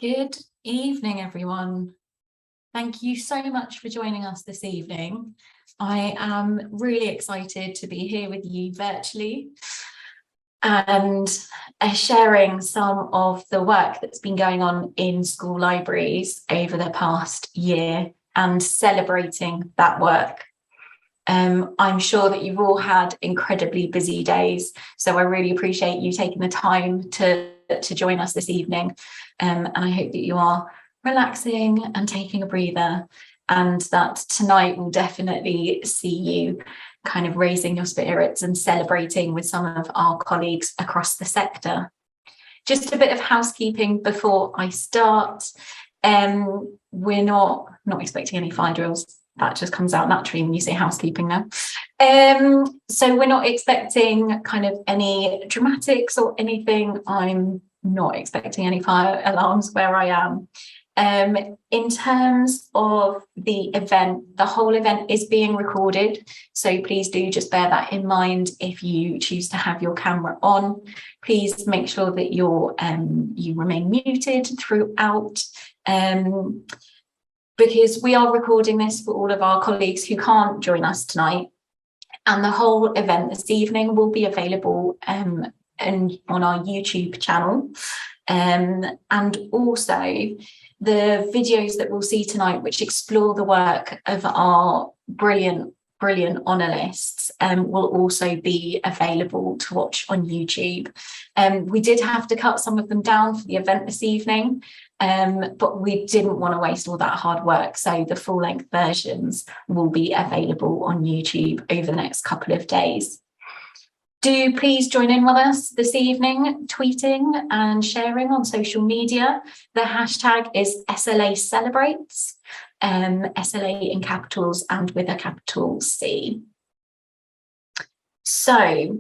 Good evening, everyone. Thank you so much for joining us this evening. I am really excited to be here with you virtually and sharing some of the work that's been going on in school libraries over the past year and celebrating that work. I'm sure that you've all had incredibly busy days, so I really appreciate you taking the time to join us this evening, and I hope that you are relaxing and taking a breather, and that tonight will definitely see you kind of raising your spirits and celebrating with some of our colleagues across the sector. Just a bit of housekeeping before I start. We're not expecting any fire drills. That just comes out naturally when you say housekeeping now. So we're not expecting kind of any dramatics or anything. I'm not expecting any fire alarms where I am. In terms of the event, the whole event is being recorded. So please do just bear that in mind. If you choose to have your camera on, please make sure that you remain muted throughout. Because we are recording this for all of our colleagues who can't join us tonight. And the whole event this evening will be available on our YouTube channel. And also the videos that we'll see tonight, which explore the work of our brilliant honour lists, will also be available to watch on YouTube. We did have to cut some of them down for the event this evening, but we didn't want to waste all that hard work, so the full-length versions will be available on YouTube over the next couple of days. Do please join in with us this evening, tweeting and sharing on social media. The hashtag is SLA Celebrates, SLA in capitals and with a capital C. So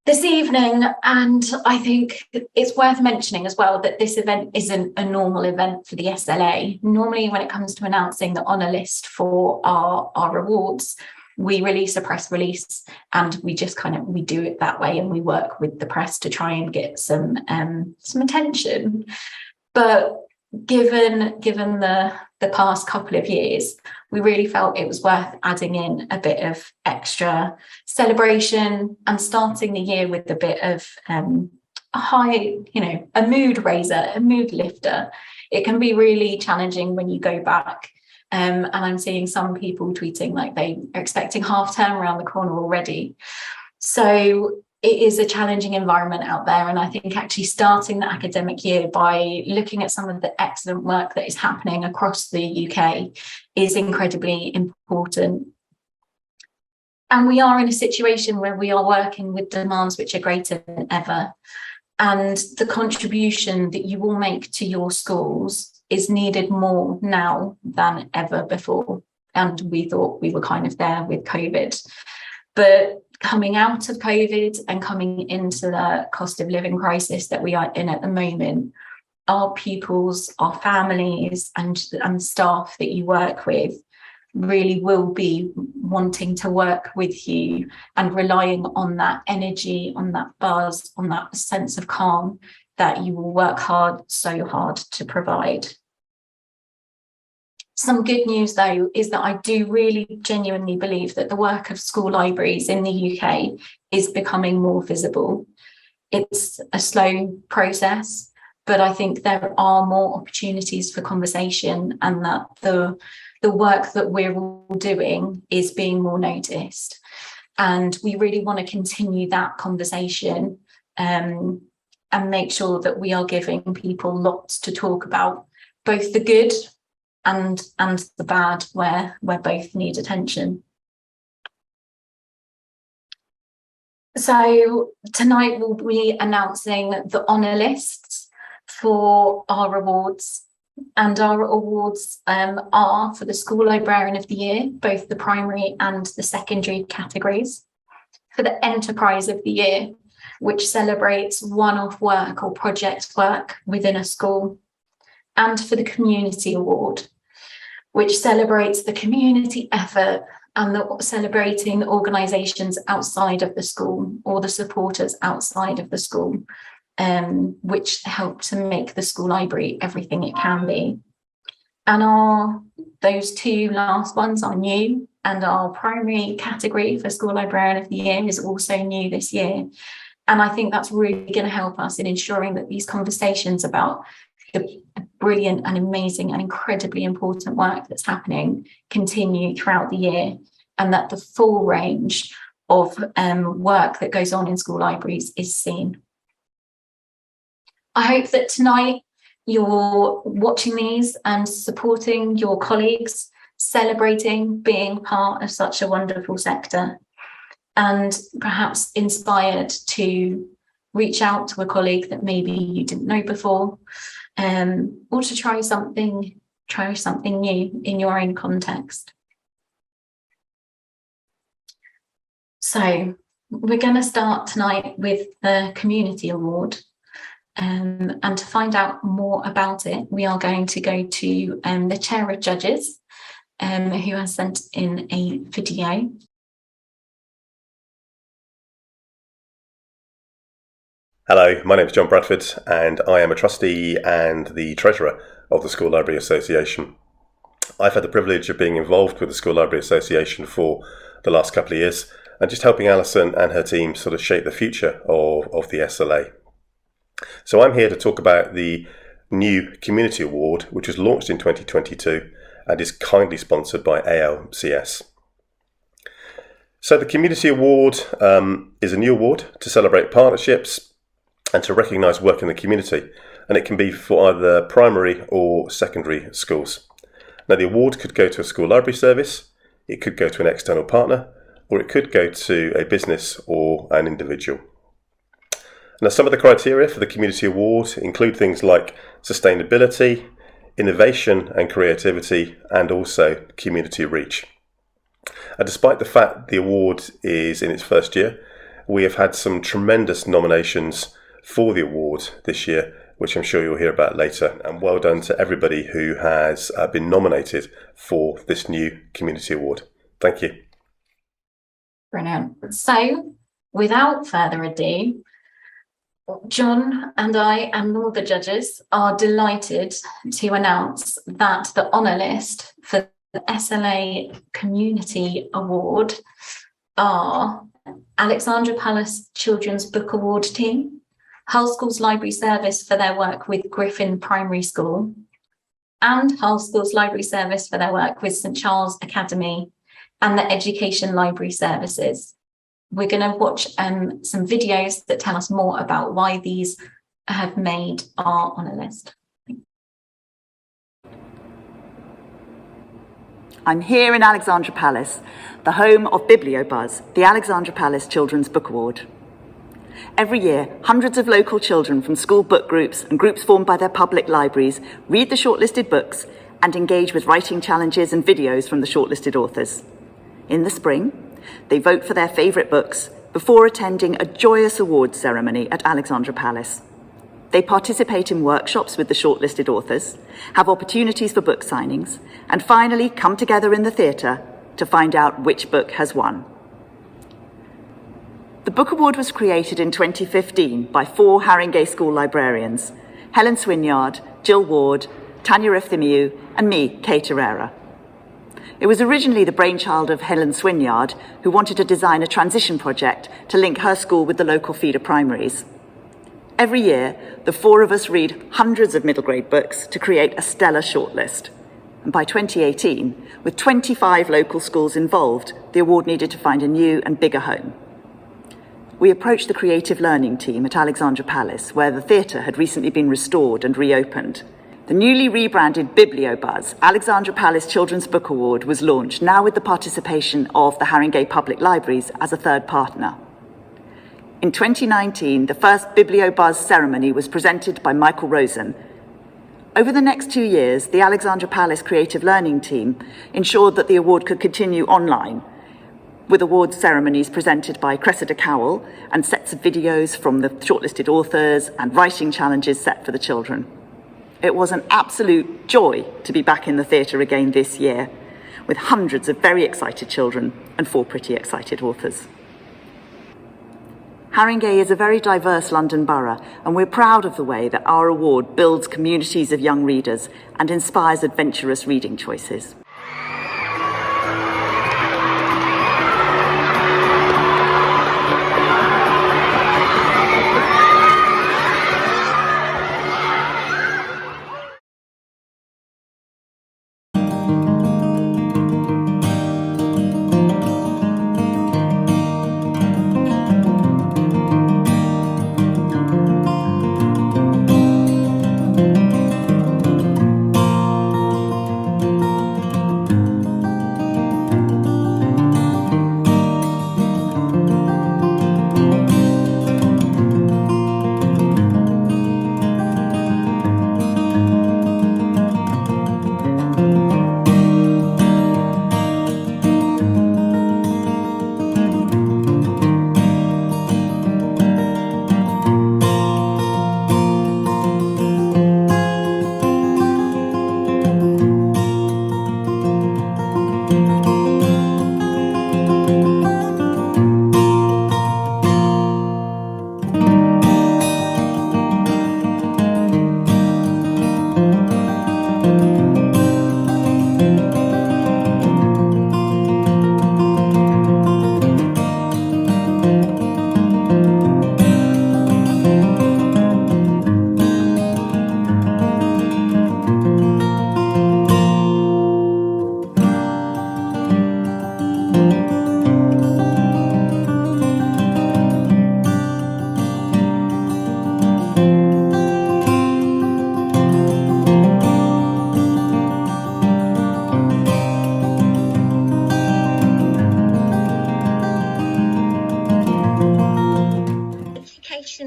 this evening, and I think it's worth mentioning as well that this event isn't a normal event for the SLA. Normally, when it comes to announcing the honour list for our awards, we release a press release and we just we do it that way, and we work with the press to try and get some attention. But given the past couple of years, we really felt it was worth adding in a bit of extra celebration and starting the year with a bit of a mood raiser, a mood lifter. It can be really challenging when you go back. And I'm seeing some people tweeting like they are expecting half term around the corner already. So it is a challenging environment out there. And I think actually starting the academic year by looking at some of the excellent work that is happening across the UK is incredibly important. And we are in a situation where we are working with demands which are greater than ever. And the contribution that you will make to your schools is needed more now than ever before. And we thought we were kind of there with COVID. But coming out of COVID and coming into the cost of living crisis that we are in at the moment, our pupils, our families and staff that you work with really will be wanting to work with you and relying on that energy, on that buzz, on that sense of calm that you will work so hard to provide. Some good news, though, is that I do really genuinely believe that the work of school libraries in the UK is becoming more visible. It's a slow process, but I think there are more opportunities for conversation, and that the work that we're all doing is being more noticed. And we really want to continue that conversation and make sure that we are giving people lots to talk about, both the good and the bad, where both need attention. So tonight we'll be announcing the honour lists for our awards. And our awards are for the School Librarian of the Year, both the primary and the secondary categories. For the Enterprise of the Year, which celebrates one-off work or project work within a school. And for the Community Award, which celebrates the community effort and celebrating organisations outside of the school or the supporters outside of the school which help to make the school library everything it can be. And those two last ones are new, and our primary category for School Librarian of the Year is also new this year. And I think that's really going to help us in ensuring that these conversations about the brilliant and amazing and incredibly important work that's happening continue throughout the year, and that the full range of work that goes on in school libraries is seen. I hope that tonight you're watching these and supporting your colleagues, celebrating being part of such a wonderful sector, and perhaps inspired to reach out to a colleague that maybe you didn't know before, or to try something new in your own context. So we're going to start tonight with the Community Award. And to find out more about it, we are going to go to the Chair of Judges, who has sent in a video. Hello, my name is John Bradford, and I am a trustee and the treasurer of the School Library Association. I've had the privilege of being involved with the School Library Association for the last couple of years, and just helping Alison and her team sort of shape the future of the SLA. So I'm here to talk about the new Community Award, which was launched in 2022 and is kindly sponsored by ALCS. So the Community Award is a new award to celebrate partnerships and to recognise work in the community, and it can be for either primary or secondary schools. Now, the award could go to a school library service, it could go to an external partner, or it could go to a business or an individual. Now, some of the criteria for the Community Award include things like sustainability, innovation and creativity, and also community reach. And despite the fact the award is in its first year, we have had some tremendous nominations for the award this year, which I'm sure you'll hear about later. And well done to everybody who has been nominated for this new Community Award. Thank you. Brilliant. So, without further ado, John and I and all the judges are delighted to announce that the honour list for the SLA Community Award are Alexandra Palace Children's Book Award team, Hull Schools Library Service for their work with Griffin Primary School, and Hull Schools Library Service for their work with St Charles Academy and the Education Library Services. We're going to watch some videos that tell us more about why these have made our honour list. I'm here in Alexandra Palace, the home of BiblioBuzz, the Alexandra Palace Children's Book Award. Every year, hundreds of local children from school book groups and groups formed by their public libraries read the shortlisted books and engage with writing challenges and videos from the shortlisted authors. In the spring, they vote for their favourite books before attending a joyous awards ceremony at Alexandra Palace. They participate in workshops with the shortlisted authors, have opportunities for book signings, and finally come together in the theatre to find out which book has won. The Book Award was created in 2015 by 4 Haringey School librarians, Helen Swinyard, Jill Ward, Tanya Efthymiou, and me, Kate Herrera. It was originally the brainchild of Helen Swinyard, who wanted to design a transition project to link her school with the local feeder primaries. Every year, the 4 of us read hundreds of middle grade books to create a stellar shortlist. And by 2018, with 25 local schools involved, the award needed to find a new and bigger home. We approached the creative learning team at Alexandra Palace, where the theatre had recently been restored and reopened. The newly rebranded BiblioBuzz, Alexandra Palace Children's Book Award, was launched, now with the participation of the Haringey Public Libraries as a third partner. In 2019, the first BiblioBuzz ceremony was presented by Michael Rosen. Over the next 2 years, the Alexandra Palace Creative Learning team ensured that the award could continue online, with awards ceremonies presented by Cressida Cowell and sets of videos from the shortlisted authors and writing challenges set for the children. It was an absolute joy to be back in the theatre again this year, with hundreds of very excited children and 4 pretty excited authors. Haringey is a very diverse London borough, and we're proud of the way that our award builds communities of young readers and inspires adventurous reading choices.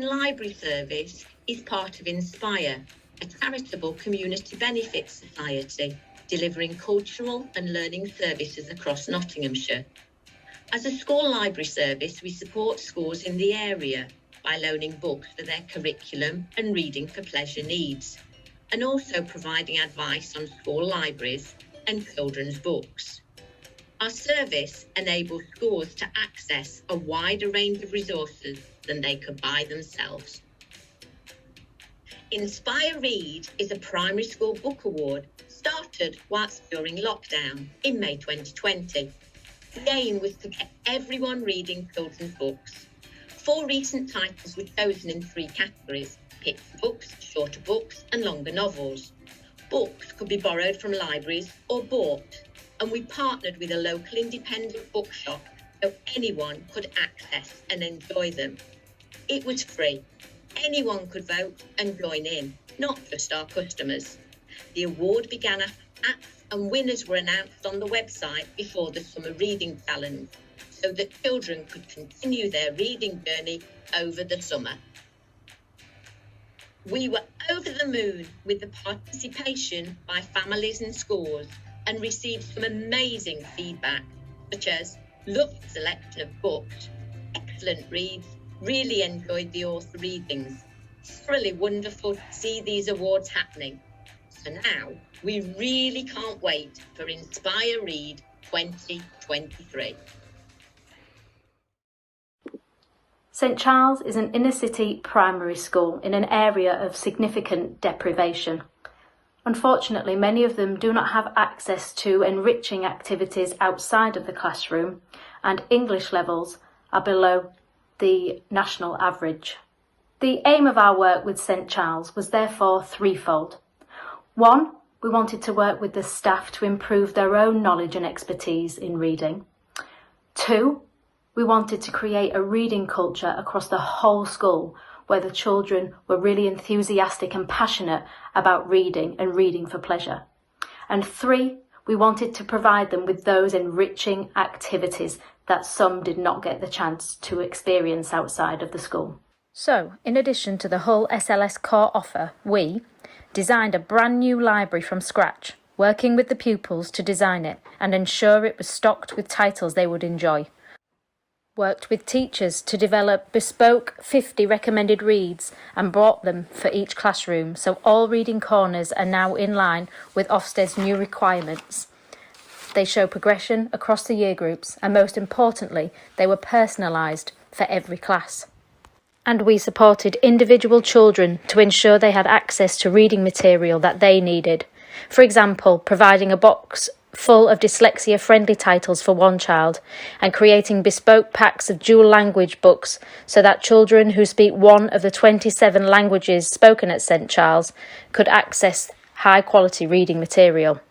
Library Service is part of Inspire, a charitable community benefit society delivering cultural and learning services across Nottinghamshire. As a school library service, we support schools in the area by loaning books for their curriculum and reading for pleasure needs, and also providing advice on school libraries and children's books. Our service enables schools to access a wider range of resources than they could buy themselves. Inspire Read is a primary school book award started whilst during lockdown in May 2020. The aim was to get everyone reading children's books. 4 recent titles were chosen in 3 categories: picture books, shorter books and longer novels. Books could be borrowed from libraries or bought, and we partnered with a local independent bookshop so anyone could access and enjoy them. It was free. Anyone could vote and join in, not just our customers. The award began after acts and winners were announced on the website before the Summer Reading Challenge, so that children could continue their reading journey over the summer. We were over the moon with the participation by families and schools and received some amazing feedback, such as loved selection of books, excellent reads, really enjoyed the author readings. It's really wonderful to see these awards happening. So now we really can't wait for Inspire Read 2023. St Charles is an inner-city primary school in an area of significant deprivation. Unfortunately, many of them do not have access to enriching activities outside of the classroom, and English levels are below the national average. The aim of our work with St Charles was therefore threefold. 1, we wanted to work with the staff to improve their own knowledge and expertise in reading. 2, we wanted to create a reading culture across the whole school where the children were really enthusiastic and passionate about reading and reading for pleasure. And 3, we wanted to provide them with those enriching activities that some did not get the chance to experience outside of the school. So, in addition to the Hull SLS core offer, we designed a brand new library from scratch, working with the pupils to design it and ensure it was stocked with titles they would enjoy. Worked with teachers to develop bespoke 50 recommended reads and brought them for each classroom, so all reading corners are now in line with Ofsted's new requirements. They show progression across the year groups, and most importantly, they were personalised for every class. And we supported individual children to ensure they had access to reading material that they needed. For example, providing a box full of dyslexia-friendly titles for one child and creating bespoke packs of dual language books so that children who speak one of the 27 languages spoken at St Charles could access high-quality reading material.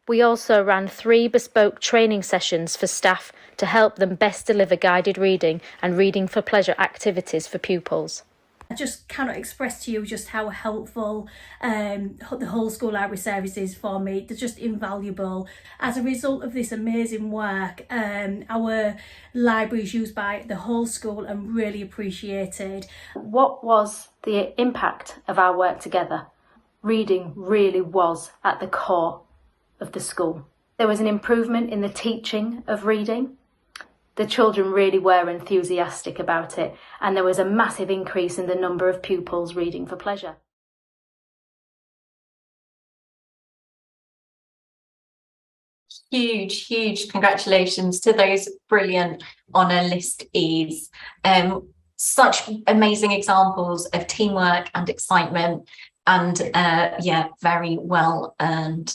We also ran 3 bespoke training sessions for staff to help them best deliver guided reading and reading for pleasure activities for pupils. I just cannot express to you just how helpful the whole school library service is for me. They're just invaluable. As a result of this amazing work, our library is used by the whole school and really appreciated. What was the impact of our work together? Reading really was at the core of the school. There was an improvement in the teaching of reading. The children really were enthusiastic about it, and there was a massive increase in the number of pupils reading for pleasure. Huge congratulations to those brilliant honour listees. Such amazing examples of teamwork and excitement, and yeah, very well earned.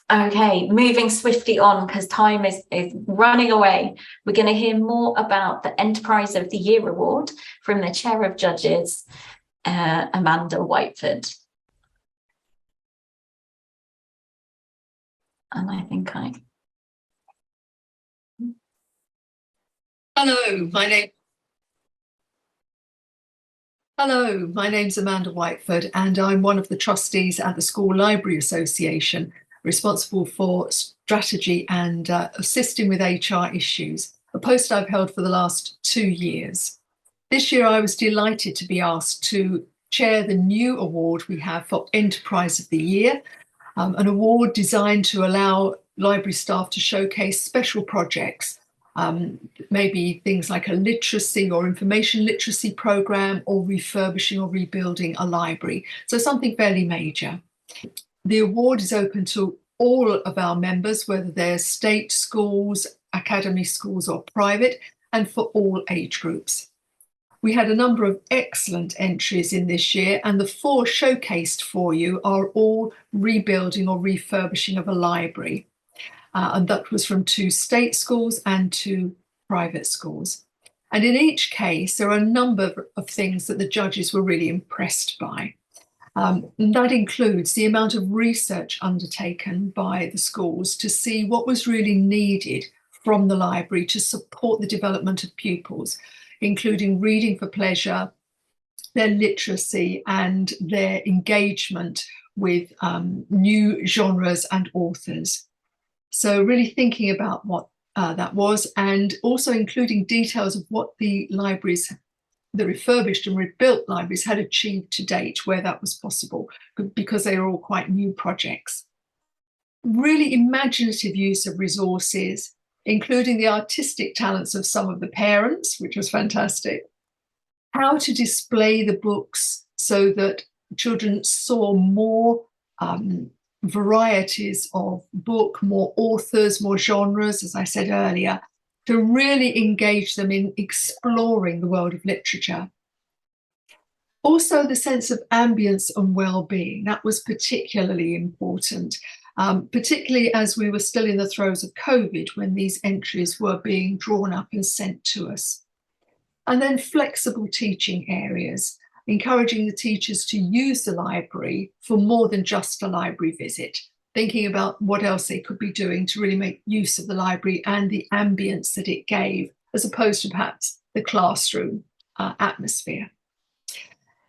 Okay, moving swiftly on because time is running away. We're going to hear more about the Enterprise of the Year Award from the Chair of Judges, Amanda Whiteford. And I think Hello, my name's Amanda Whiteford, and I'm one of the trustees at the School Library Association, responsible for strategy and assisting with HR issues, a post I've held for the last 2 years. This year I was delighted to be asked to chair the new award we have for Enterprise of the Year, an award designed to allow library staff to showcase special projects, maybe things like a literacy or information literacy programme, or refurbishing or rebuilding a library. So something fairly major. The award is open to all of our members, whether they're state schools, academy schools or private, and for all age groups. We had a number of excellent entries in this year, and the 4 showcased for you are all rebuilding or refurbishing of a library. And that was from 2 state schools and 2 private schools. And in each case, there are a number of things that the judges were really impressed by. And that includes the amount of research undertaken by the schools to see what was really needed from the library to support the development of pupils, including reading for pleasure, their literacy and their engagement with new genres and authors. So really thinking about what that was, and also including details of what the libraries, the refurbished and rebuilt libraries, had achieved to date where that was possible, because they are all quite new projects. Really imaginative use of resources, including the artistic talents of some of the parents, which was fantastic. How to display the books so that children saw more varieties of book, more authors, more genres, as I said earlier, to really engage them in exploring the world of literature. Also, the sense of ambience and well-being, that was particularly important, particularly as we were still in the throes of COVID when these entries were being drawn up and sent to us. And then flexible teaching areas, encouraging the teachers to use the library for more than just a library visit, thinking about what else they could be doing to really make use of the library and the ambience that it gave, as opposed to perhaps the classroom atmosphere.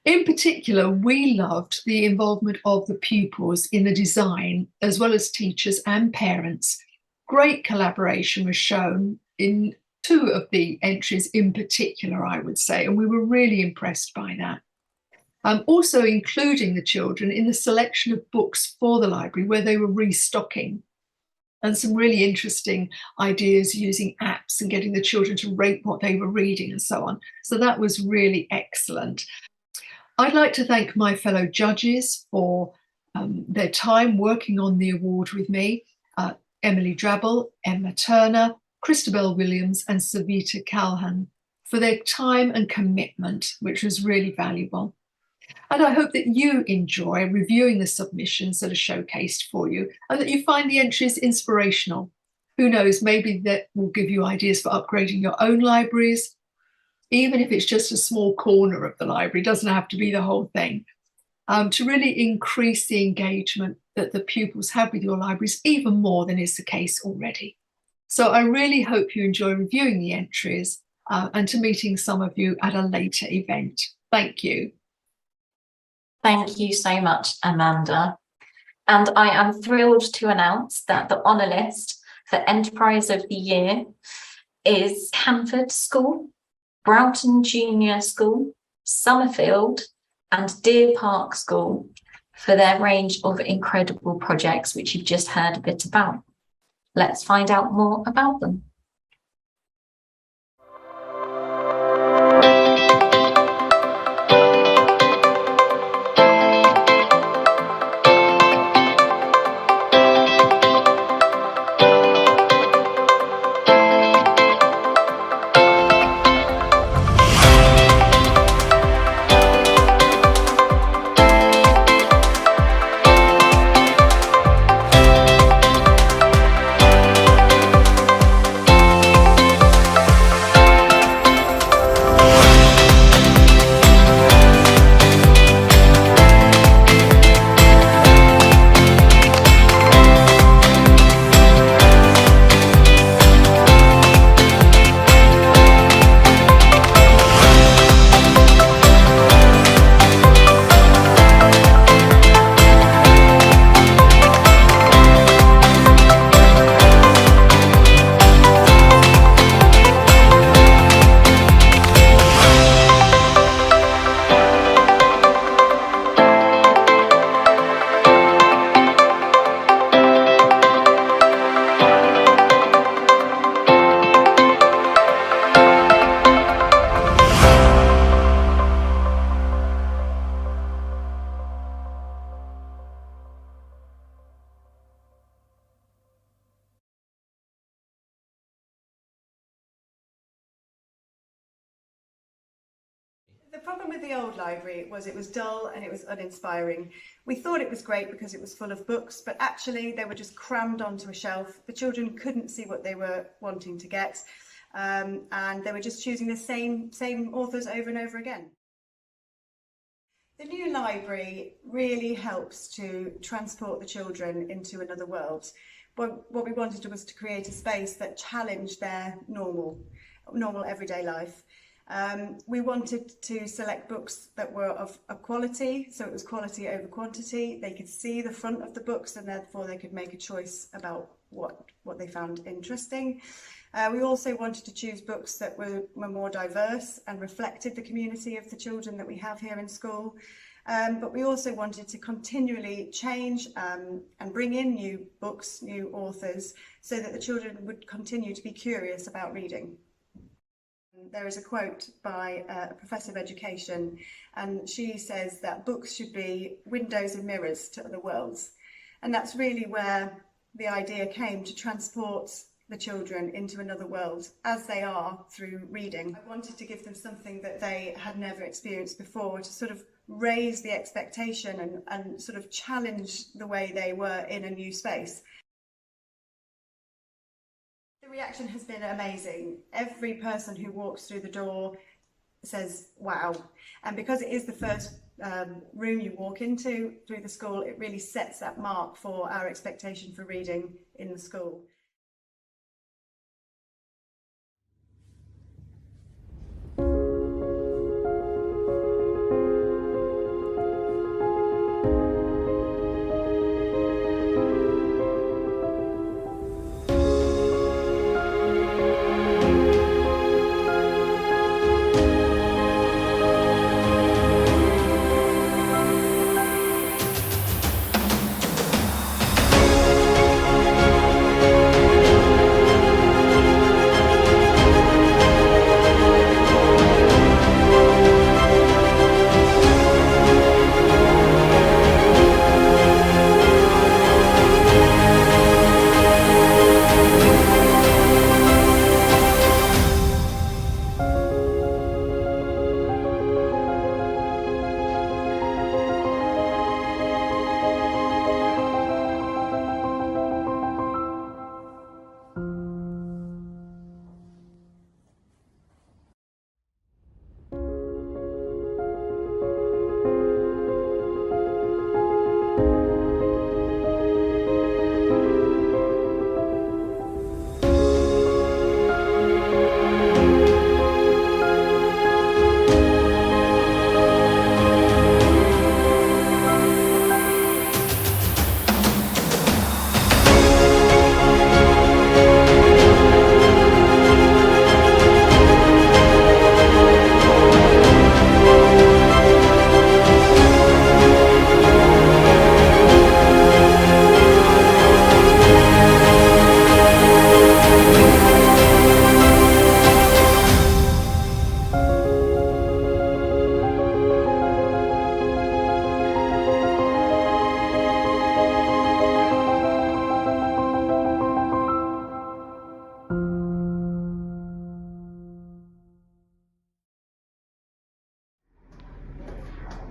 In particular, we loved the involvement of the pupils in the design, as well as teachers and parents. Great collaboration was shown in 2 of the entries in particular, I would say, and we were really impressed by that. Also including the children in the selection of books for the library where they were restocking, and some really interesting ideas using apps and getting the children to rate what they were reading and so on. So that was really excellent. I'd like to thank my fellow judges for their time working on the award with me, Emily Drabble, Emma Turner, Christabel Williams and Savita Calhan, for their time and commitment, which was really valuable. And I hope that you enjoy reviewing the submissions that are showcased for you and that you find the entries inspirational. Who knows, maybe that will give you ideas for upgrading your own libraries, even if it's just a small corner of the library, doesn't have to be the whole thing, to really increase the engagement that the pupils have with your libraries even more than is the case already. So I really hope you enjoy reviewing the entries and to meeting some of you at a later event. Thank you. Thank you so much, Amanda. And I am thrilled to announce that the honour list for Enterprise of the Year is Canford School, Broughton Junior School, Summerfield and Deer Park School for their range of incredible projects, which you've just heard a bit about. Let's find out more about them. The problem with the old library was it was dull and it was uninspiring. We thought it was great because it was full of books, but actually they were just crammed onto a shelf. The children couldn't see what they were wanting to get, and they were just choosing the same authors over and over again. The new library really helps to transport the children into another world. What we wanted was to create a space that challenged their normal everyday life. We wanted to select books that were of quality, so it was quality over quantity. They could see the front of the books and therefore they could make a choice about what they found interesting. We also wanted to choose books that were more diverse and reflected the community of the children that we have here in school. But we also wanted to continually change and bring in new books, new authors, so that the children would continue to be curious about reading. There is a quote by a professor of education, and she says that books should be windows and mirrors to other worlds. And that's really where the idea came, to transport the children into another world as they are through reading. I wanted to give them something that they had never experienced before, to sort of raise the expectation and sort of challenge the way they were in a new space. The reaction has been amazing. Every person who walks through the door says, wow. And because it is the first room you walk into through the school, it really sets that mark for our expectation for reading in the school.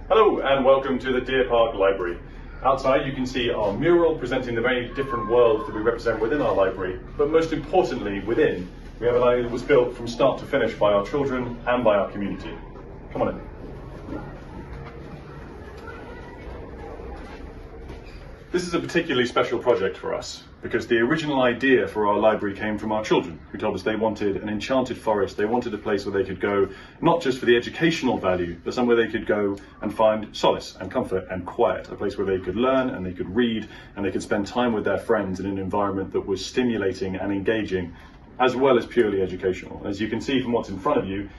Hello and welcome to the Deer Park Library. Outside you can see our mural presenting the very different worlds that we represent within our library, but most importantly within, we have a library that was built from start to finish by our children and by our community. Come on in. This is a particularly special project for us because the original idea for our library came from our children, who told us they wanted an enchanted forest. They wanted a place where they could go, not just for the educational value, but somewhere they could go and find solace and comfort and quiet, a place where they could learn and they could read and they could spend time with their friends in an environment that was stimulating and engaging, as well as purely educational. As you can see from what's in front of you,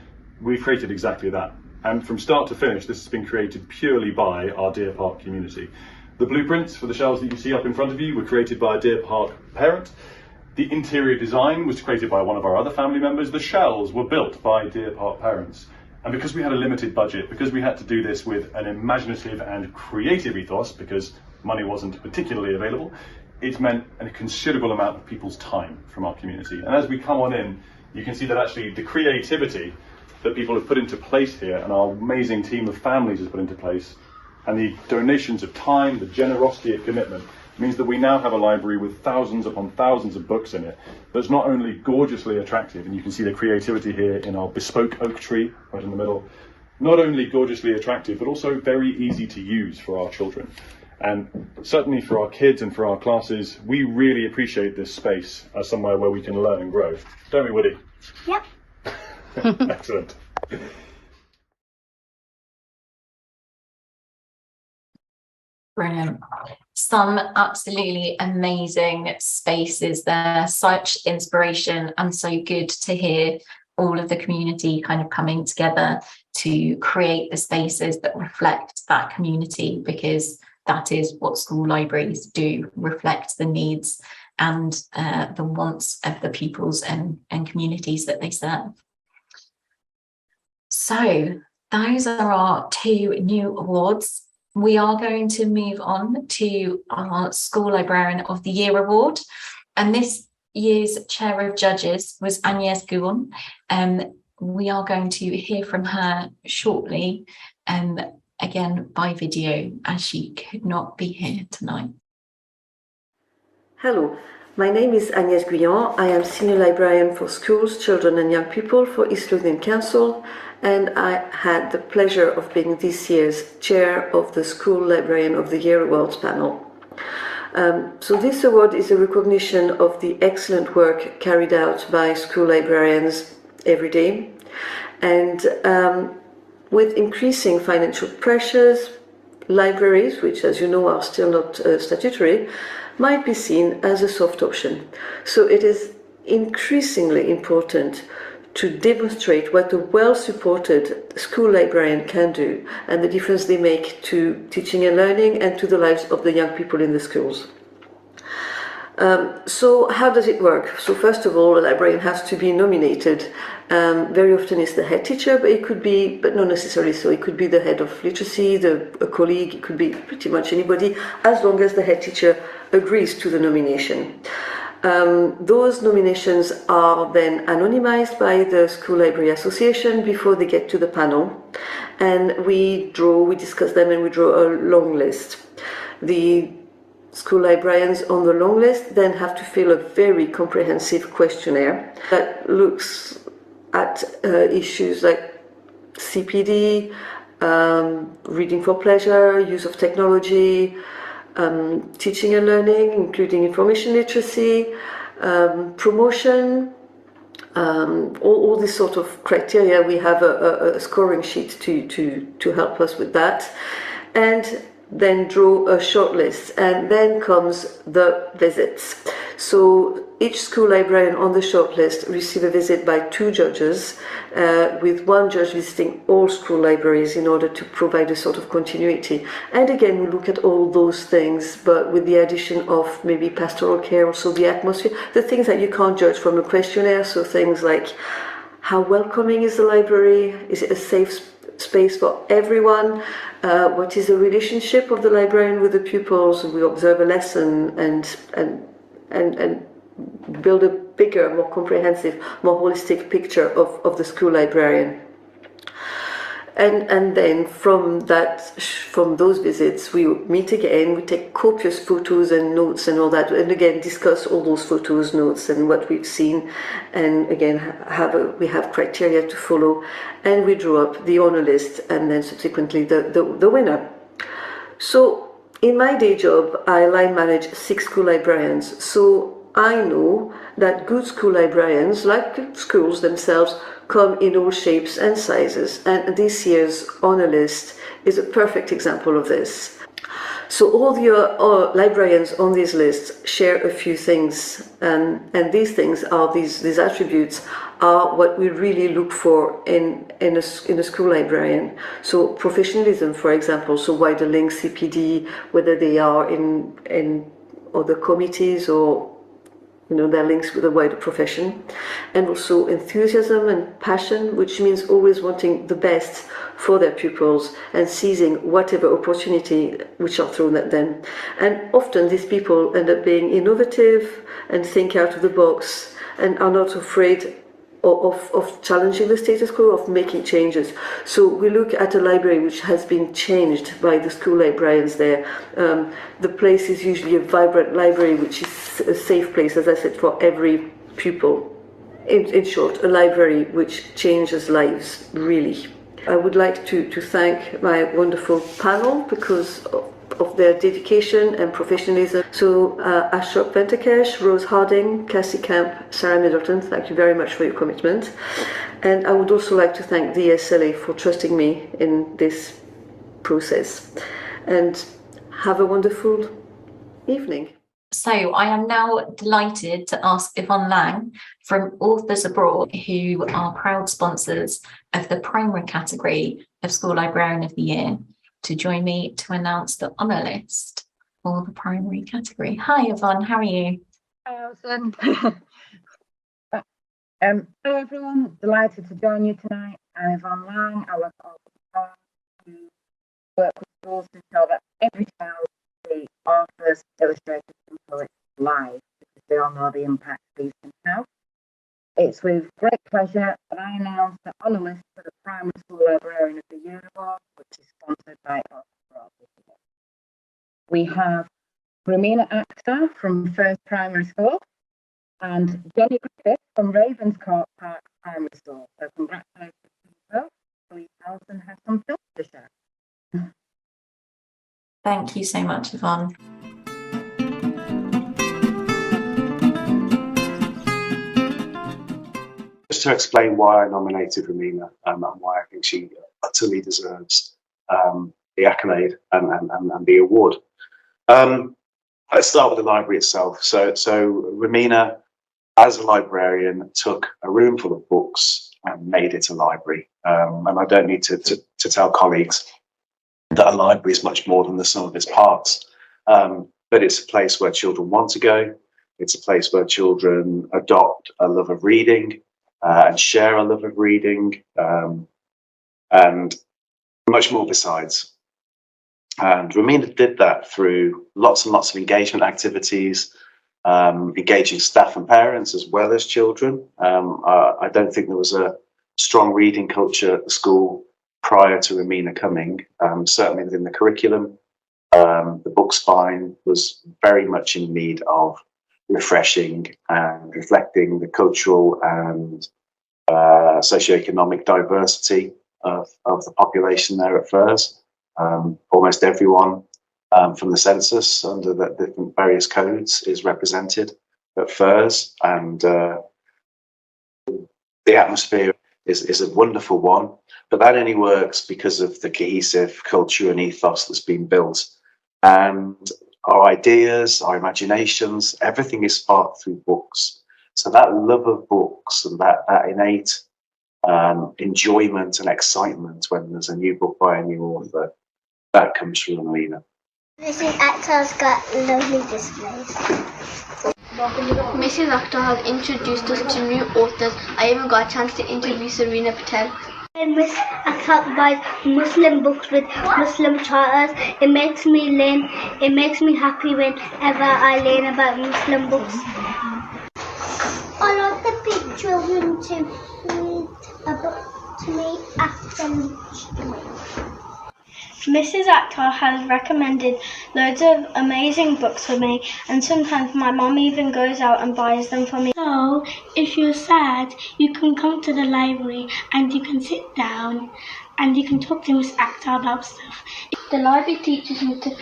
we've created exactly that. And from start to finish, this has been created purely by our Deer Park community. The blueprints for the shelves that you see up in front of you were created by a Deer Park parent. The interior design was created by one of our other family members. The shelves were built by Deer Park parents. And because we had a limited budget, because we had to do this with an imaginative and creative ethos, because money wasn't particularly available, it meant a considerable amount of people's time from our community. And as we come on in, you can see that actually the creativity that people have put into place here and our amazing team of families has put into place, and the donations of time, the generosity of commitment, means that we now have a library with thousands upon thousands of books in it that's not only gorgeously attractive, and you can see the creativity here in our bespoke oak tree right in the middle, not only gorgeously attractive, but also very easy to use for our children. And certainly for our kids and for our classes, we really appreciate this space as somewhere where we can learn and grow. Don't we, Woody? Yep. Excellent. Brilliant. Some absolutely amazing spaces there, such inspiration, and so good to hear all of the community kind of coming together to create the spaces that reflect that community, because that is what school libraries do, reflect the needs and the wants of the pupils and communities that they serve. So those are our two new awards. We are going to move on to our School Librarian of the Year award. And this year's Chair of Judges was Agnès Guyon. We are going to hear from her shortly, again by video, as she could not be here tonight. Hello, my name is Agnès Guyon. I am Senior Librarian for Schools, Children and Young People for East Lothian Council, and I had the pleasure of being this year's Chair of the School Librarian of the Year Awards panel. So this award is a recognition of the excellent work carried out by school librarians every day, and with increasing financial pressures, libraries, which as you know are still not statutory, might be seen as a soft option. So it is increasingly important to demonstrate what a well-supported school librarian can do and the difference they make to teaching and learning and to the lives of the young people in the schools. So how does it work? So first of all, a librarian has to be nominated. Very often it's the head teacher, but it could be, but not necessarily so. It could be the head of literacy, a colleague, it could be pretty much anybody, as long as the head teacher agrees to the nomination. Those nominations are then anonymized by the School Library Association before they get to the panel, and we discuss them and we draw a long list. The school librarians on the long list then have to fill a very comprehensive questionnaire that looks at issues like CPD, reading for pleasure, use of technology, teaching and learning, including information literacy, promotion, all these sort of criteria. We have a scoring sheet to help us with that, and then draw a short list, and then comes the visits. So each school librarian on the short list receive a visit by 2 judges, with 1 judge visiting all school libraries in order to provide a sort of continuity. And again, we look at all those things, but with the addition of maybe pastoral care, also the atmosphere, the things that you can't judge from a questionnaire. So things like how welcoming is the library? Is it a safe space for everyone? What is the relationship of the librarian with the pupils? We observe a lesson and build a bigger, more comprehensive, more holistic picture of the school librarian. And then from those visits, we meet again, we take copious photos and notes and all that, and again discuss all those photos, notes, and what we've seen, and again we have criteria to follow, and we draw up the honour list, and then subsequently the winner. So in my day job, I line manage 6 school librarians, so I know that good school librarians, like schools themselves, come in all shapes and sizes, and this year's honour list is a perfect example of this. So all the librarians on this list share a few things, and these things are these attributes are what we really look for in a school librarian. So professionalism, for example, so wider links, CPD, whether they are in other committees or their links with the wider profession, and also enthusiasm and passion, which means always wanting the best for their pupils and seizing whatever opportunity which are thrown at them. And often these people end up being innovative and think out of the box and are not afraid of challenging the status quo, of making changes. So we look at a library which has been changed by the school librarians there. The place is usually a vibrant library, which is a safe place, as I said, for every pupil. In short, a library which changes lives, really. I would like to thank my wonderful panel because of their dedication and professionalism. So Ashok Venkatesh, Rose Harding, Cassie Camp, Sarah Middleton, thank you very much for your commitment. And I would also like to thank the SLA for trusting me in this process. And have a wonderful evening. So I am now delighted to ask Yvonne Lang from Authors Abroad, who are proud sponsors of the primary category of School Librarian of the Year, to join me to announce the honour list for the primary category. Hi Yvonne, how are you? Hi Alison. Hello everyone, delighted to join you tonight. I'm Yvonne Lang. I work at Authors to work with schools to ensure that every child sees authors, illustrators and poets live, because they all know the impact these can have. It's with great pleasure that I announce the honour list for the Primary School Librarian of the Year Award, which is sponsored by Authors Abroad. We have Rumina Akhtar from First Primary School and Jenny Griffith from Ravenscourt Park Primary School. So congratulations to you both. Please, Alison has some films to share. Thank you so much, Yvonne. Just to explain why I nominated Rumina and why I think she utterly deserves the accolade and the award. Let's start with the library itself. So Rumina, as a librarian, took a room full of books and made it a library. And I don't need to tell colleagues that a library is much more than the sum of its parts. But it's a place where children want to go. It's a place where children adopt a love of reading and share a love of reading, and much more besides. And Rumina did that through lots and lots of engagement activities, engaging staff and parents as well as children. I don't think there was a strong reading culture at the school prior to Rumina coming, certainly within the curriculum. The book spine was very much in need of refreshing and reflecting the cultural and socioeconomic diversity of the population there at FIRS. Almost everyone from the census under the different various codes is represented at FIRS, and the atmosphere is a wonderful one, but that only works because of the cohesive culture and ethos that's been built. And our ideas, our imaginations, everything is sparked through books. So that love of books and that innate enjoyment and excitement when there's a new book by a new author, that comes from Rumina. Mrs. Akhtar has got lovely displays. Mrs. Akhtar has introduced us to new authors. I even got a chance to interview Sarina Patel. Miss Akhtar buys Muslim books with Muslim charters. It makes me happy whenever I learn about Muslim books. I like the big children to read to me after lunchtime. Mrs. Akhtar has recommended loads of amazing books for me, and sometimes my mum even goes out and buys them for me. So, if you're sad, you can come to the library and you can sit down and you can talk to Miss Akhtar about stuff. The library teaches me to,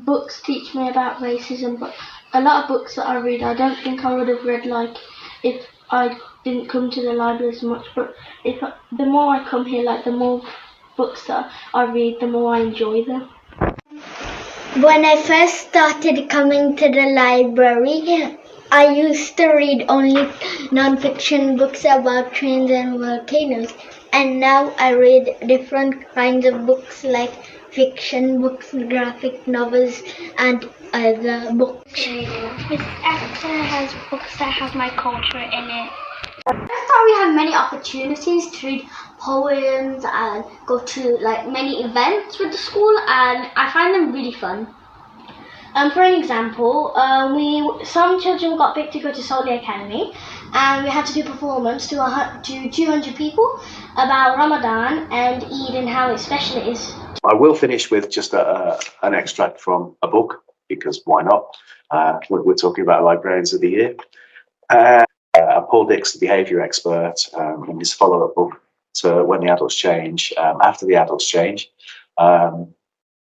books teach me about racism, but a lot of books that I read, I don't think I would have read, if I didn't come to the library as much, but the more I come here, the more books that I read, the more I enjoy them. When I first started coming to the library, I used to read only non-fiction books about trains and volcanoes, and now I read different kinds of books like fiction books, graphic novels, and other books. Miss Akhtar has books that have my culture in it. I thought we have many opportunities to read poems and go to many events with the school, and I find them really fun. For an example, some children got picked to go to Soldier Academy, and we had to do a performance to 200 people about Ramadan and Eid and how special it is. I will finish with just an extract from a book, because why not? We're talking about Librarians of the Year. Paul Dix, the behaviour expert, in his follow-up book to When the Adults Change, After the Adults Change,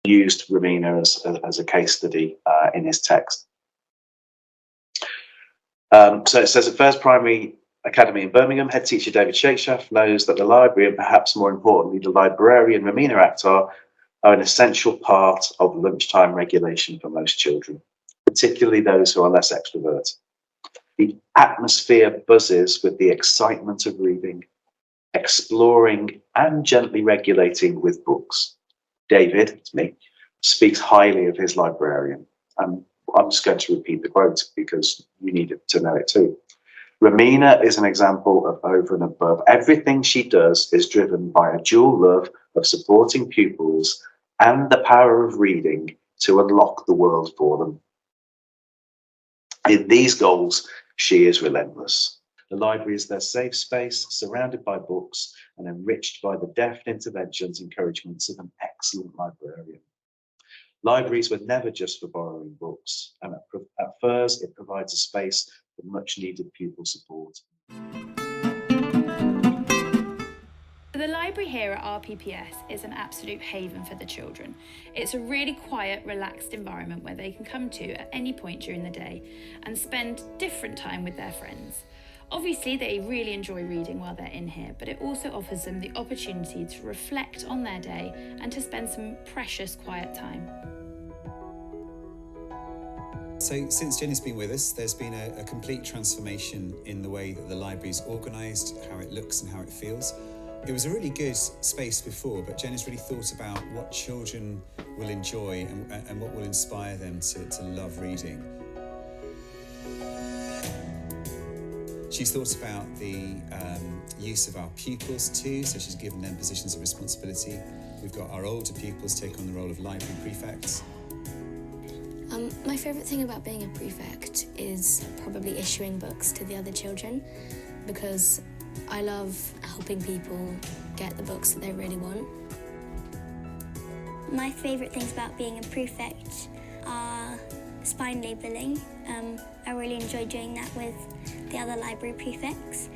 used Romina as a case study in his text. So it says, at First Primary Academy in Birmingham, head teacher David Shakeshaft knows that the library, and perhaps more importantly, the librarian Romina Akhtar, are an essential part of lunchtime regulation for most children, particularly those who are less extrovert. The atmosphere buzzes with the excitement of reading, exploring and gently regulating with books. David, it's me, speaks highly of his librarian. I'm just going to repeat the quote because you need to know it too. Romina is an example of over and above. Everything she does is driven by a dual love of supporting pupils and the power of reading to unlock the world for them. In these goals, she is relentless. The library is their safe space, surrounded by books and enriched by the deft interventions and encouragements of an excellent librarian. Libraries were never just for borrowing books, and at FIRS it provides a space for much needed pupil support. The library here at RPPS is an absolute haven for the children. It's a really quiet, relaxed environment where they can come to at any point during the day and spend different time with their friends. Obviously, they really enjoy reading while they're in here, but it also offers them the opportunity to reflect on their day and to spend some precious quiet time. So since Jenny's been with us, there's been a complete transformation in the way that the library's organised, how it looks and how it feels. It was a really good space before, but Jenny's really thought about what children will enjoy and what will inspire them to love reading. She's thought about the use of our pupils too, so she's given them positions of responsibility. We've got our older pupils take on the role of library prefects. My favourite thing about being a prefect is probably issuing books to the other children, because I love helping people get the books that they really want. My favourite things about being a prefect are spine labelling. I really enjoy doing that with the other library prefects.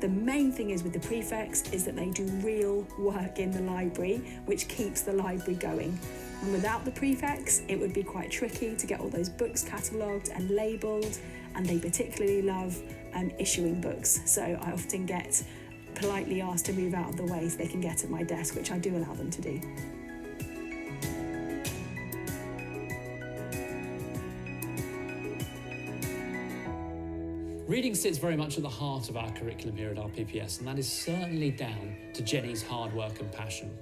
The main thing is with the prefects is that they do real work in the library, which keeps the library going. And without the prefects, it would be quite tricky to get all those books catalogued and labelled, and they particularly love issuing books. So I often get politely asked to move out of the way so they can get at my desk, which I do allow them to do. Reading sits very much at the heart of our curriculum here at RPPS, and that is certainly down to Jenny's hard work and passion.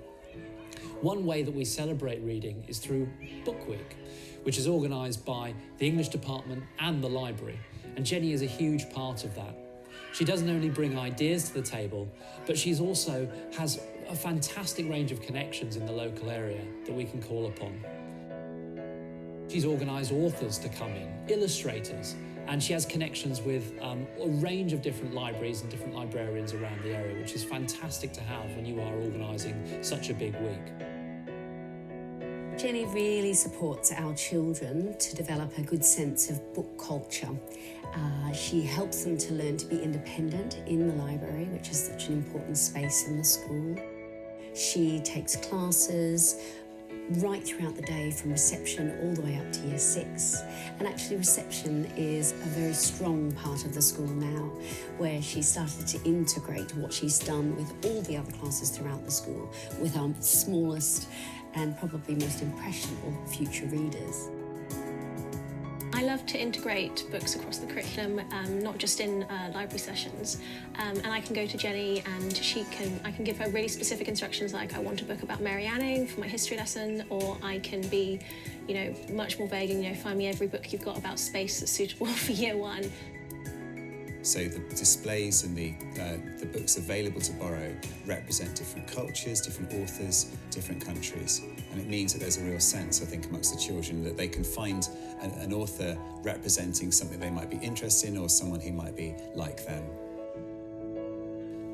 One way that we celebrate reading is through Book Week, which is organised by the English department and the library, and Jenny is a huge part of that. She doesn't only bring ideas to the table, but she also has a fantastic range of connections in the local area that we can call upon. She's organised authors to come in, illustrators, And she has connections with a range of different libraries and different librarians around the area, which is fantastic to have when you are organising such a big week. Jenny really supports our children to develop a good sense of book culture. She helps them to learn to be independent in the library, which is such an important space in the school. She takes classes right throughout the day, from reception all the way up to year 6. And actually reception is a very strong part of the school now, where she started to integrate what she's done with all the other classes throughout the school, with our smallest and probably most impressionable future readers. I love to integrate books across the curriculum, not just in library sessions. And I can go to Jenny and I can give her really specific instructions, like I want a book about Mary Anning for my history lesson, or I can be, much more vague and, find me every book you've got about space that's suitable for year 1. So the displays and the books available to borrow represent different cultures, different authors, different countries. And it means that there's a real sense, I think, amongst the children that they can find an author representing something they might be interested in, or someone who might be like them.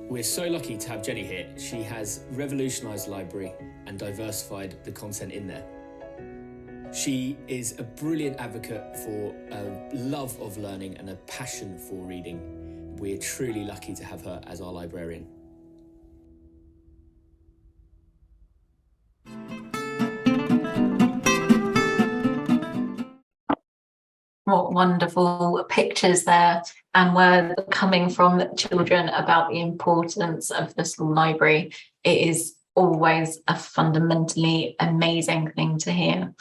We're so lucky to have Jenny here. She has revolutionised the library and diversified the content in there. She is a brilliant advocate for a love of learning and a passion for reading. We're truly lucky to have her as our librarian. What wonderful pictures there, and where coming from children about the importance of the school library. It is always a fundamentally amazing thing to hear.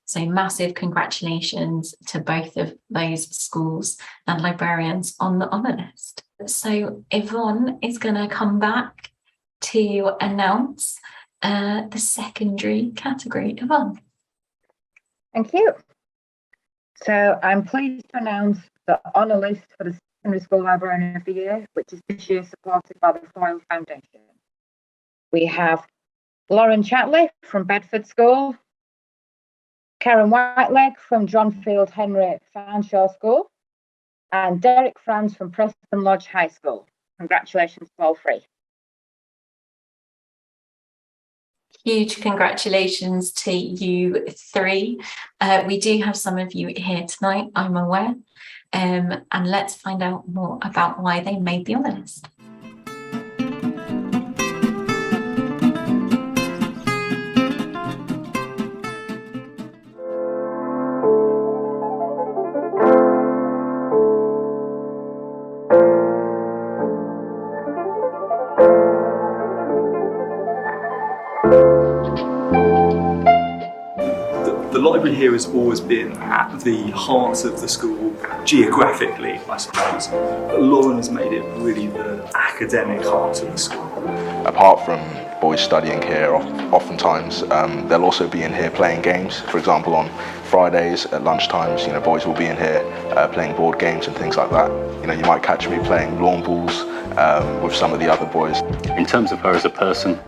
So massive congratulations to both of those schools and librarians on the honour list. So Yvonne is going to come back to announce the secondary category. Yvonne. Thank you. So I'm pleased to announce the honour list for the Secondary School Librarian of the Year, which is this year supported by the Foyle Foundation. We have Lauren Chatley from Bedford School, Karen Whiteleg from Dronfield Henry Farnshaw School, and Derek Franz from Preston Lodge High School. Congratulations to all three. Huge congratulations to you three. We do have some of you here tonight, I'm aware, and let's find out more about why they made the honour list. The library here has always been at the heart of the school, geographically, I suppose. But Lauren has made it really the academic heart of the school. Apart from boys studying here, oftentimes they'll also be in here playing games. For example, on Fridays at lunchtimes, boys will be in here playing board games and things like that. You might catch me playing lawn balls with some of the other boys. In terms of her as a person,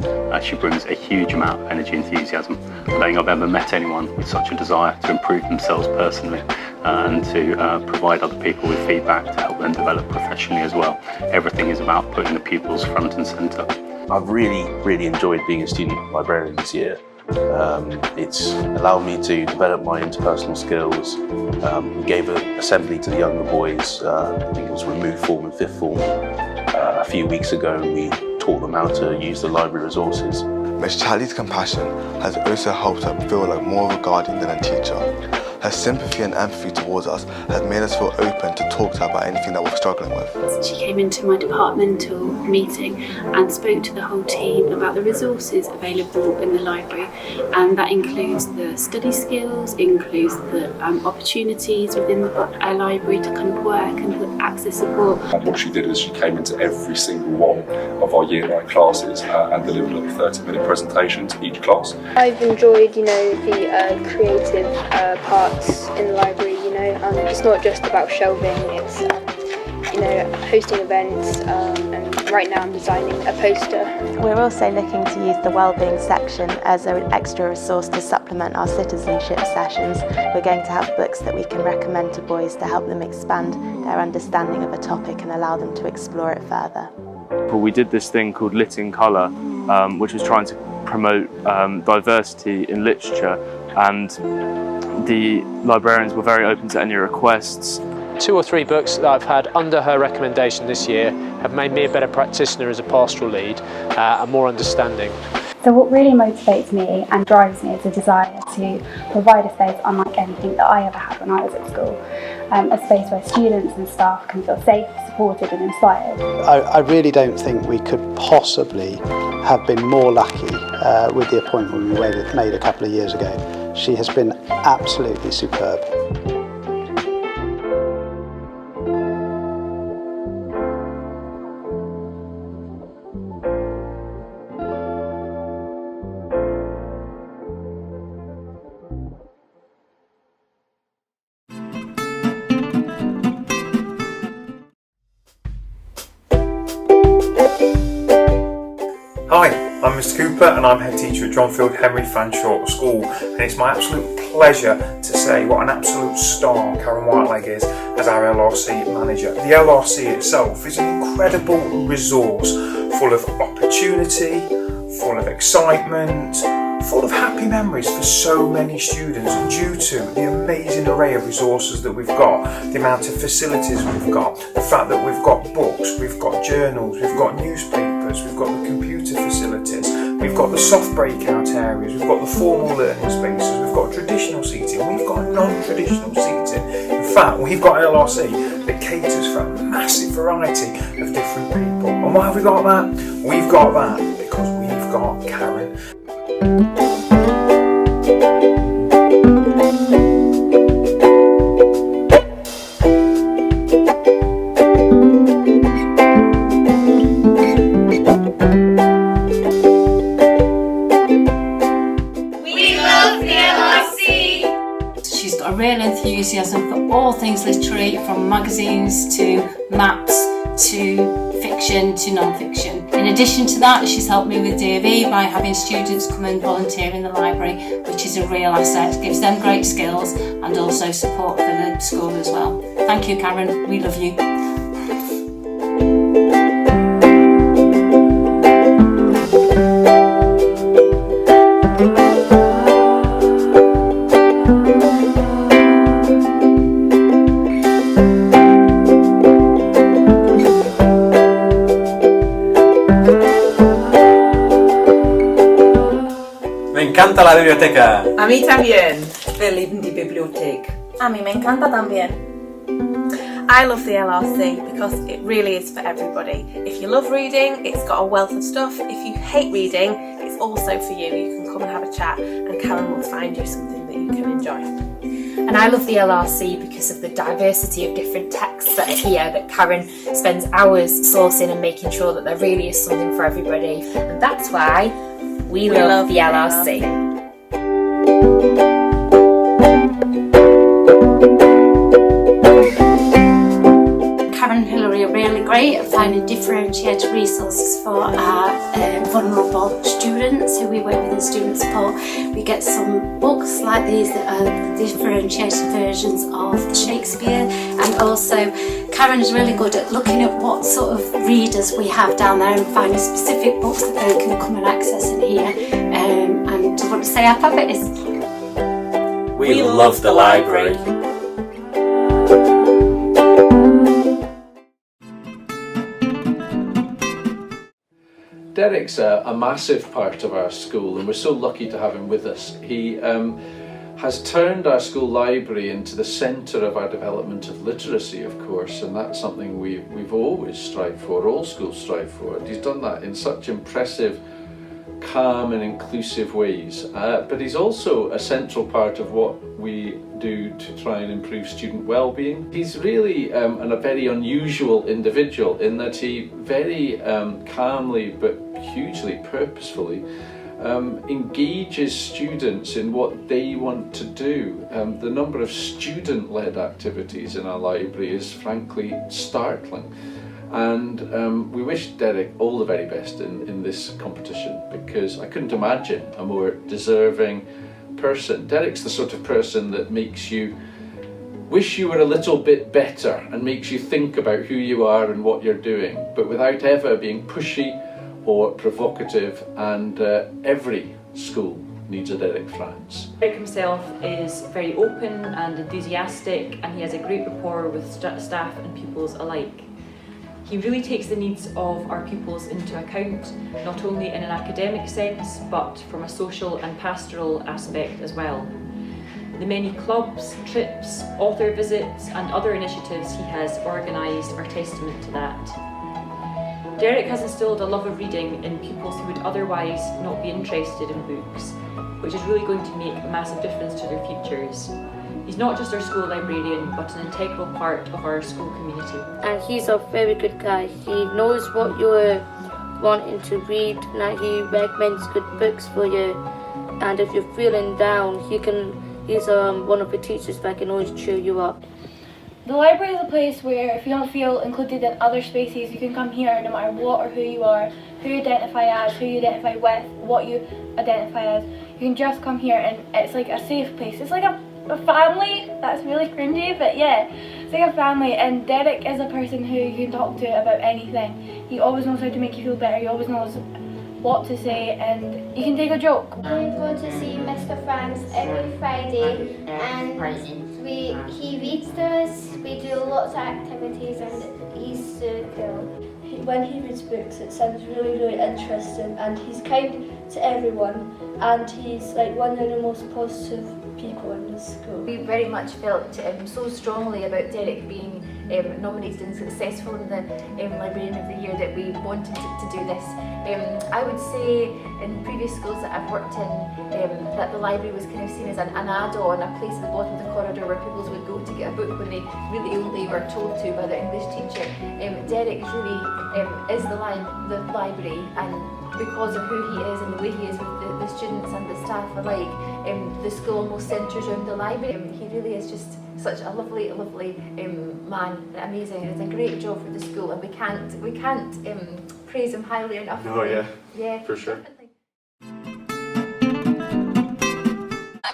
she brings a huge amount of energy and enthusiasm. I don't think I've ever met anyone with such a desire to improve themselves personally and to provide other people with feedback to help them develop professionally as well. Everything is about putting the pupils front and centre. I've really enjoyed being a student librarian this year. It's allowed me to develop my interpersonal skills. We gave an assembly to the younger boys, I think it was Remove Form and Fifth Form, a few weeks ago, and we taught them how to use the library resources. Miss Charlie's compassion has also helped her feel like more of a guardian than a teacher. Her sympathy and empathy towards us has made us feel open to talk to her about anything that we're struggling with. She came into my departmental meeting and spoke to the whole team about the resources available in the library, and that includes the study skills, includes the opportunities within the library to kind of work and access support. And what she did is she came into every single one of our Year 9 classes and delivered a 30-minute presentation to each class. I've enjoyed, the creative parts in the library, it's not just about shelving, it's you know, hosting events, and right now I'm designing a poster. We're also looking to use the wellbeing section as an extra resource to supplement our citizenship sessions. We're going to have books that we can recommend to boys to help them expand their understanding of a topic and allow them to explore it further. We did this thing called Lit in Colour, which was trying to promote diversity in literature, and the librarians were very open to any requests. 2 or 3 books that I've had under her recommendation this year have made me a better practitioner as a pastoral lead and more understanding. So what really motivates me and drives me is a desire to provide a space unlike anything that I ever had when I was at school. A space where students and staff can feel safe, supported and inspired. I really don't think we could possibly have been more lucky with the appointment we made a couple of years ago. She has been absolutely superb. Hi, I'm Mr Cooper and I'm head teacher at Dronfield Henry Fanshawe School, and it's my absolute pleasure to say what an absolute star Karen Whiteleg is as our LRC manager. The LRC itself is an incredible resource full of opportunity, full of excitement, full of happy memories for so many students due to the amazing array of resources that we've got, the amount of facilities we've got, the fact that we've got books, we've got journals, we've got newspapers, we've got the computer facilities, we've got the soft breakout areas, we've got the formal learning spaces, we've got traditional seating, we've got non-traditional seating. In fact, we've got an LRC that caters for a massive variety of different people. And why have we got that? We've got that because we've got Karen. She's got a real enthusiasm for all things literary, from magazines to maps to fiction to non-fiction. In addition to that, she's helped me with DAV by having students come and volunteer in the library, which is a real asset, gives them great skills and also support for the school as well. Thank you, Karen, we love you. Me encanta la biblioteca. A mí también. Wir lieben die Bibliothek. A mí me encanta también. I love the LRC because it really is for everybody. If you love reading, it's got a wealth of stuff. If you hate reading, it's also for you. You can come and have a chat and Karen will find you something that you can enjoy. And I love the LRC because of the diversity of different texts that are here that Karen spends hours sourcing and making sure that there really is something for everybody. And that's why we love the LRC. Karen and Hilary are really great at finding differentiated resources for our vulnerable students who we work with in student support. We get some books like these that are differentiated versions of Shakespeare, and also Karen is really good at looking at what sort of readers we have down there and finding specific books that they can come and access in here. And I want to say our favourite is We love the library. Derek's a massive part of our school and we're so lucky to have him with us. He has turned our school library into the centre of our development of literacy, of course, and that's something we've always strived for, all schools strive for. And he's done that in such impressive, calm and inclusive ways. But he's also a central part of what we do to try and improve student well-being. He's really a very unusual individual in that he very calmly but hugely purposefully engages students in what they want to do. The number of student-led activities in our library is frankly startling. And we wish Derek all the very best in this competition, because I couldn't imagine a more deserving person. Derek's the sort of person that makes you wish you were a little bit better and makes you think about who you are and what you're doing, but without ever being pushy or provocative, and every school needs a Derek Franz. Derek himself is very open and enthusiastic, and he has a great rapport with staff and pupils alike. He really takes the needs of our pupils into account, not only in an academic sense, but from a social and pastoral aspect as well. The many clubs, trips, author visits and other initiatives he has organised are testament to that. Derek has instilled a love of reading in pupils who would otherwise not be interested in books, which is really going to make a massive difference to their futures. He's not just our school librarian, but an integral part of our school community. And he's a very good guy. He knows what you're wanting to read, and he recommends good books for you. And if you're feeling down, he's one of the teachers that can always cheer you up. The library is a place where if you don't feel included in other spaces, you can come here no matter what or who you are, who you identify as, who you identify with, what you identify as. You can just come here and it's like a safe place. It's like a family. That's really cringy, but yeah, it's like a family, and Derek is a person who you can talk to about anything. He always knows how to make you feel better, he always knows what to say, and you can take a joke. I'm going to see Mr. Franz every Friday, and he reads to us, we do lots of activities, and he's so cool. When he reads books, it sounds really, really interesting, and he's kind to everyone, and he's like one of the most positive people in the school. We very much felt so strongly about Derek being nominated and successful in the Librarian of the Year that we wanted to do this. I would say in previous schools that I've worked in that the library was kind of seen as an add-on, a place at the bottom of the corridor where pupils would go to get a book when they really only were told to by their English teacher. Derek really is the library, and because of who he is and the way he is with the students and the staff alike, the school almost centres around the library. He really is just such a lovely, lovely man, amazing. It's a great job for the school, and we can't praise him highly enough. Oh yeah, yeah, for sure.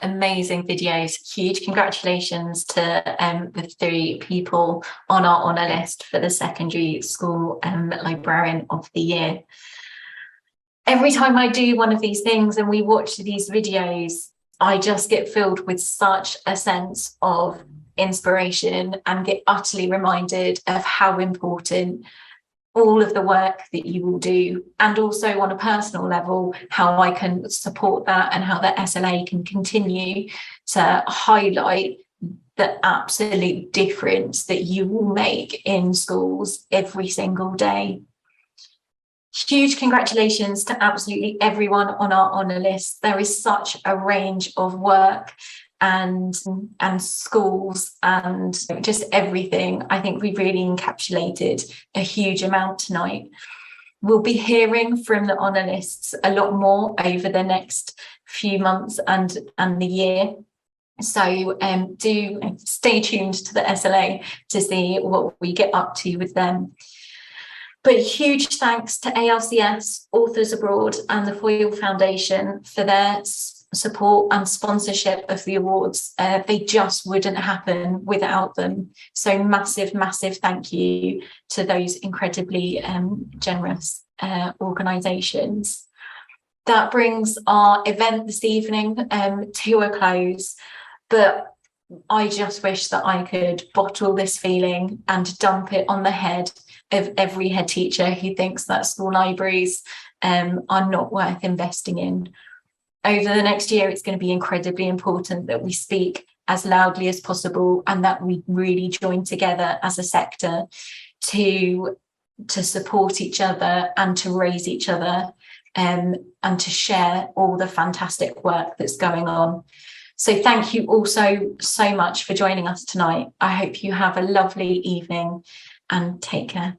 Amazing videos. Huge congratulations to the 3 people on our honour list for the Secondary School Librarian of the Year. Every time I do one of these things and we watch these videos, I just get filled with such a sense of inspiration and get utterly reminded of how important all of the work that you will do, and also on a personal level, how I can support that and how the SLA can continue to highlight the absolute difference that you will make in schools every single day. Huge congratulations to absolutely everyone on our honour list. There is such a range of work and schools and just everything. I think we really encapsulated a huge amount tonight. We'll be hearing from the honour lists a lot more over the next few months and the year. So do stay tuned to the SLA to see what we get up to with them. But huge thanks to ALCS, Authors Abroad and the Foyle Foundation for their support and sponsorship of the awards. They just wouldn't happen without them. So massive, massive thank you to those incredibly generous organisations. That brings our event this evening to a close, but I just wish that I could bottle this feeling and dump it on the head of every head teacher who thinks that school libraries are not worth investing in. Over the next year, it's going to be incredibly important that we speak as loudly as possible and that we really join together as a sector to support each other and to raise each other and to share all the fantastic work that's going on. So thank you all so much for joining us tonight. I hope you have a lovely evening and take care.